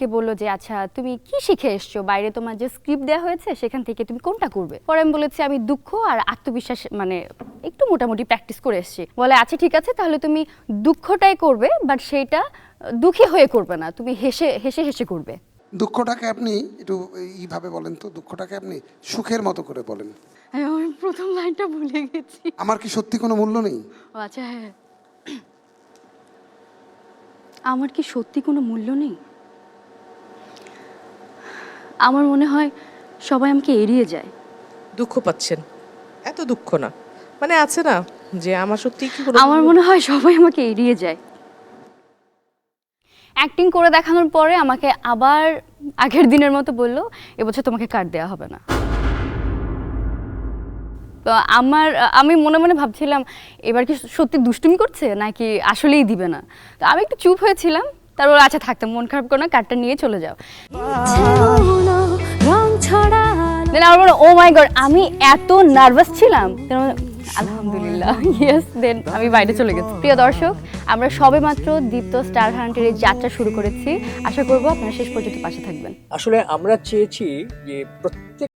কে বললো যে আচ্ছা তুমি কি শিখে এসছো, বাইরে তোমার যে স্ক্রিপ্ট দেওয়া হয়েছে সেখান থেকে তুমি কোনটা করবে। পরে আমি বলেছি আমি দুঃখ আর আত্মবিশ্বাস মানে একটু মোটামুটি প্র্যাকটিস করে এসেছি। বলে আচ্ছা ঠিক আছে, তাহলে তুমি দুঃখটাই করবে, বাট সেইটা দুঃখী হয়ে করবে না, তুমি হেসে হেসে হেসে করবে। দুঃখটাকে আপনি একটু এইভাবে বলেন তো, দুঃখটাকে আপনি সুখের মতো করে বলেন। আমি প্রথম লাইনটা ভুলে গেছি। আমার কি সত্যি কোনো মূল্য নেই? ও আচ্ছা হ্যাঁ, আমার কি সত্যি কোনো মূল্য নেই? আমার মনে হয় সবাই আমাকে এড়িয়ে যায়। দুঃখ পাচ্ছেন? এত দুঃখ না, মানে আছে না যে আমার সত্যি কি কোনো আমার মনে হয় সবাই আমাকে এড়িয়ে যায়। অ্যাক্টিং করে দেখানোর পরে আমাকে আবার আগের দিনের মতো বললো এবছর তোমাকে কার্ড দেওয়া হবে না। তো আমি মনে মনে ভাবছিলাম এবার কি সত্যি দুষ্টুমি করছে নাকি আসলেই দিবে না। তো আমি একটু চুপ হয়েছিলাম, তারপর আচ্ছা থাকতাম, মন খারাপ করো না, কার্ডটা নিয়ে চলে যাও। দেন আমার মনে ও মাই গড, আমি এত নার্ভাস ছিলাম। আলহামদুলিল্লাহ ইয়েস, দেন আমি বাইরে চলে গেছি। প্রিয় দর্শক, আমরা সবেমাত্র দীপ্ত স্টার হান্টের এই যাত্রা শুরু করেছি। আশা করব আপনারা শেষ পর্যন্ত পাশে থাকবেন। আসলে আমরা চেয়েছি যে প্রত্যেক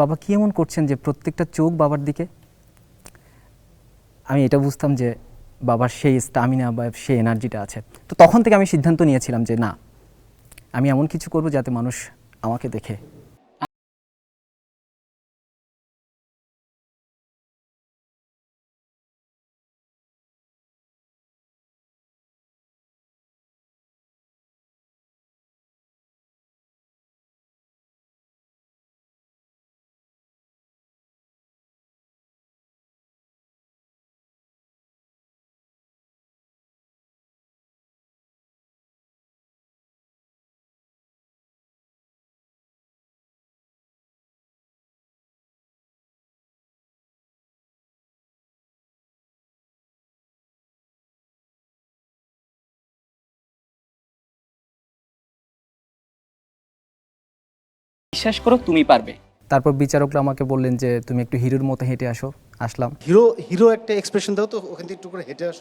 বাবা কি এমন করছেন যে প্রত্যেকটা চোখ বাবার দিকে? আমি এটা বুঝতাম যে বাবার সেই স্টামিনা বা সেই এনার্জিটা আছে। তো তখন থেকে আমি সিদ্ধান্ত নিয়েছিলাম যে না, আমি এমন কিছু করব যাতে মানুষ আমাকে দেখে। বিশ্বাস করো তুমি পারবে। তারপর বিচারকরা আমাকে বললেন যে তুমি একটু হিরোর মতো হেঁটে আসো। আসলাম। হিরো হিরো একটা এক্সপ্রেশন দাও তো, ওখান থেকে একটু করে হেঁটে আসো।